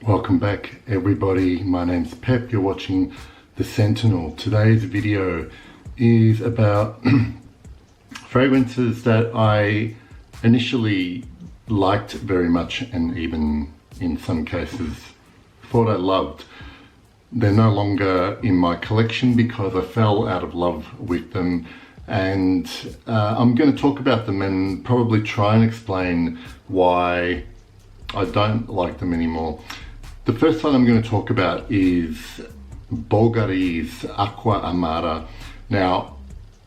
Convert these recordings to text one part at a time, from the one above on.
Welcome back everybody, my name's Pep, you're watching The Sentinel. Today's video is about fragrances that I initially liked very much and even in some cases thought I loved. They're no longer in my collection because I fell out of love with them, and I'm going to talk about them and probably try and explain why I don't like them anymore. The first one I'm going to talk about is Bulgari's Acqua Amara. Now,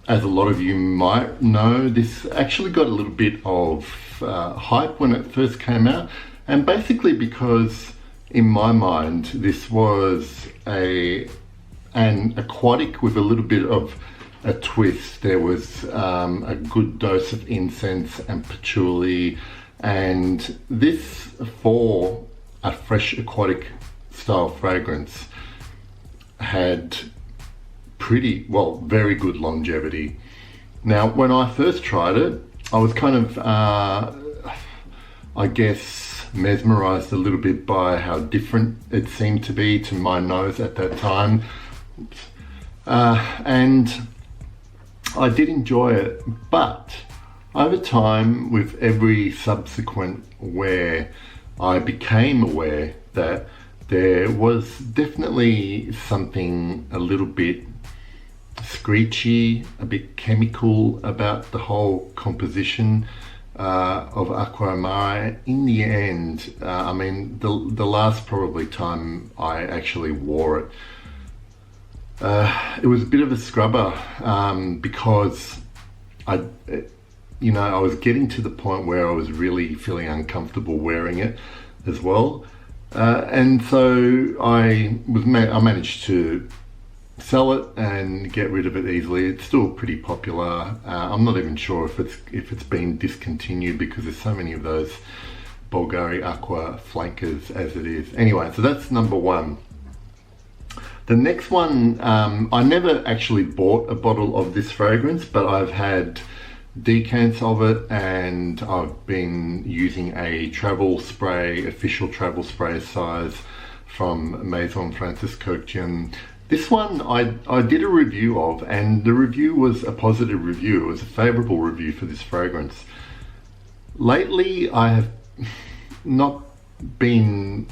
as a lot of you might know, this actually got a little bit of hype when it first came out, and basically because in my mind this was an aquatic with a little bit of a twist. There was a good dose of incense and patchouli, and this for a fresh aquatic style fragrance had very good longevity. Now, when I first tried it, I was kind of, I guess, mesmerized a little bit by how different it seemed to be to my nose at that time. And I did enjoy it, but over time, with every subsequent wear, I became aware that there was definitely something a little bit screechy, a bit chemical about the whole composition of Acqua Amara. In the end, I mean, the last probably time I actually wore it, it was a bit of a scrubber because I was getting to the point where I was really feeling uncomfortable wearing it as well. And so I managed to sell it and get rid of it easily. It's still pretty popular. I'm not even sure if it's been discontinued because there's so many of those Bulgari Acqua flankers as it is. Anyway, so that's number one. The next one, I never actually bought a bottle of this fragrance, but I've had decants of it, and I've been using a travel spray, official travel spray size from Maison Francis Kurkdjian. This one I did a review of, and the review was a positive review. It was a favorable review for this fragrance. Lately, I have not been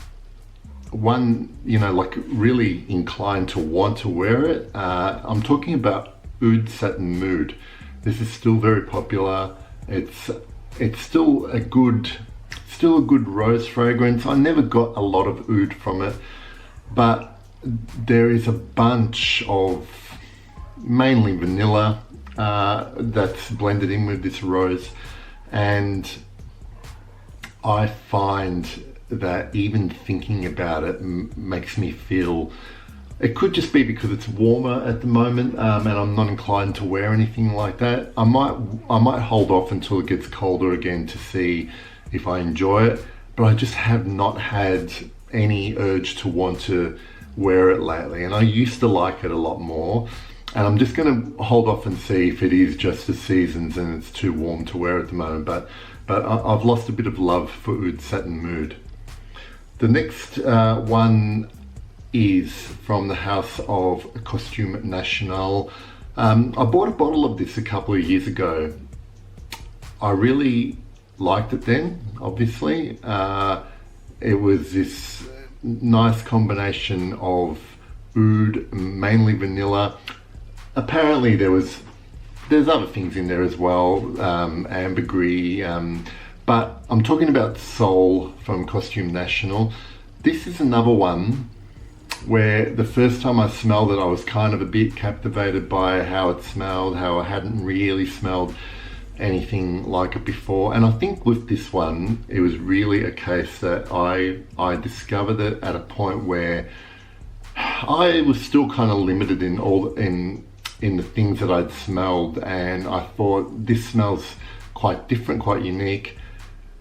really inclined to want to wear it. I'm talking about Oud Satin Mood. This is still very popular. It's still a good rose fragrance. I never got a lot of oud from it, but there is a bunch of mainly vanilla that's blended in with this rose, and I find that even thinking about it makes me feel. It could just be because it's warmer at the moment, and I'm not inclined to wear anything like that. I might hold off until it gets colder again to see if I enjoy it, but I just have not had any urge to want to wear it lately, and I used to like it a lot more, and I'm just going to hold off and see if it is just the seasons and it's too warm to wear at the moment, but I've lost a bit of love for Oud Satin Mood. The next one is from the house of Costume National. I bought a bottle of this a couple of years ago. I really liked it then, obviously. It was this nice combination of oud, mainly vanilla. Apparently there's other things in there as well, ambergris, but I'm talking about Soul from Costume National. This is another one where the first time I smelled it, I was kind of a bit captivated by how it smelled, how I hadn't really smelled anything like it before. And I think with this one, it was really a case that I discovered it at a point where I was still kind of limited in the things that I'd smelled, and I thought this smells quite different, quite unique.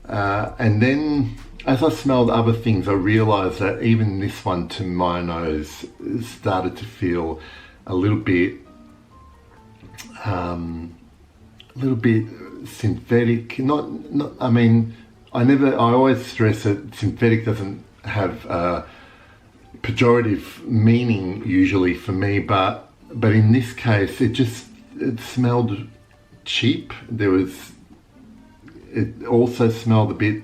And then as I smelled other things, I realized that even this one, to my nose, started to feel a little bit synthetic. I always stress that synthetic doesn't have a pejorative meaning usually for me, but in this case it smelled cheap. It also smelled a bit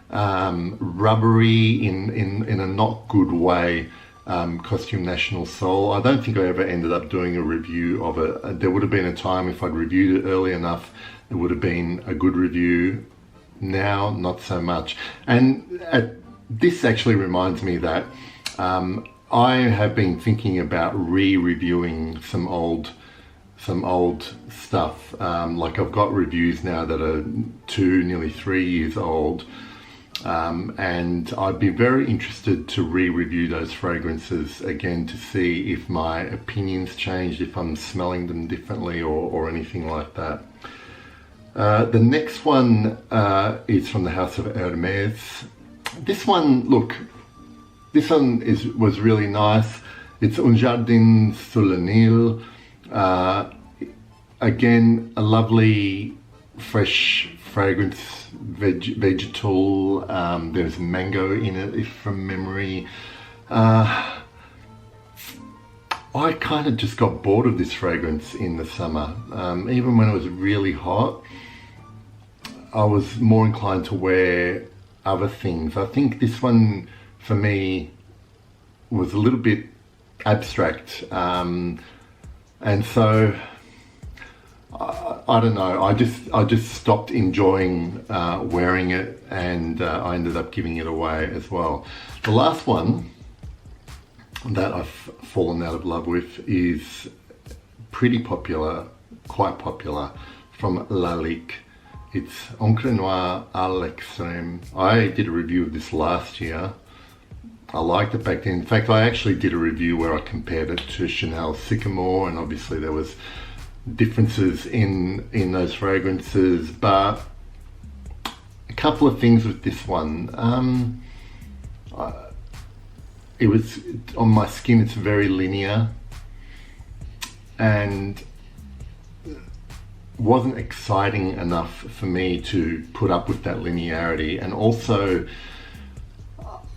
rubbery in a not good way. Costume National Soul. I don't think I ever ended up doing a review of it. There would have been a time if I'd reviewed it early enough, it would have been a good review. Now, not so much. And this actually reminds me that I have been thinking about re-reviewing some old stuff. Like I've got reviews now that are 2, nearly 3 years old. And I'd be very interested to re-review those fragrances again to see if my opinions changed, if I'm smelling them differently or anything like that. The next one is from the House of Hermès. This one was really nice. It's Un Jardin sur le Nil. Again, a lovely fresh fragrance, vegetal. There's mango in it, if from memory. I kind of just got bored of this fragrance in the summer. Even when it was really hot, I was more inclined to wear other things. I think this one for me was a little bit abstract, and so I don't know. I just stopped enjoying wearing it, and I ended up giving it away as well. The last one that I've fallen out of love with is pretty popular, quite popular, from Lalique. It's Encre Noire à l'Extrême. I did a review of this last year. I liked it back then. In fact, I actually did a review where I compared it to Chanel Sycamore, and obviously there was differences in those fragrances, but a couple of things with this one. It was on my skin, it's very linear and wasn't exciting enough for me to put up with that linearity. And also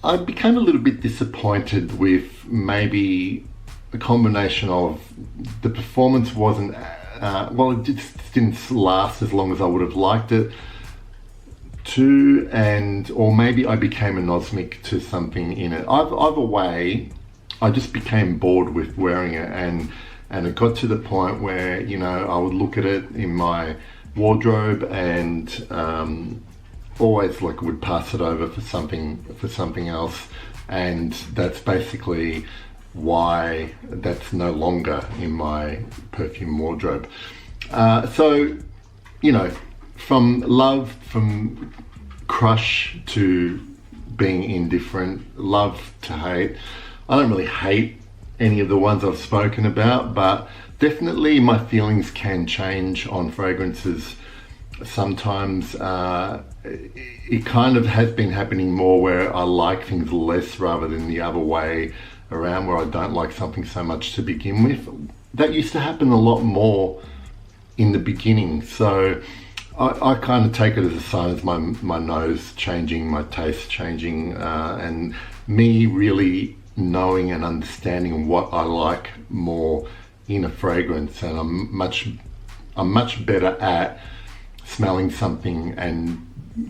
I became a little bit disappointed with maybe a combination of the performance wasn't it just didn't last as long as I would have liked it to, or maybe I became anosmic to something in it. Either way, I just became bored with wearing it, and it got to the point where, you know, I would look at it in my wardrobe and always would pass it over for something else, and that's basically why that's no longer in my perfume wardrobe. So, you know, from crush to being indifferent, love to hate. I don't really hate any of the ones I've spoken about, but definitely my feelings can change on fragrances. Sometimes it kind of has been happening more where I like things less rather than the other way around, where I don't like something so much to begin with. That used to happen a lot more in the beginning, so I kind of take it as a sign of my nose changing, my taste changing, and me really knowing and understanding what I like more in a fragrance. And I'm much better at smelling something and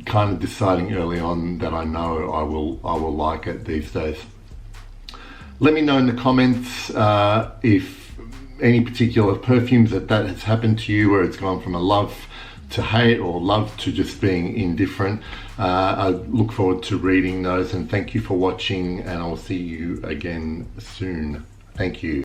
kind of deciding early on that I know I will like it these days. Let me know in the comments if any particular perfumes that has happened to you, where it's gone from a love to hate or love to just being indifferent. I look forward to reading those, and thank you for watching, and I'll see you again soon. Thank you.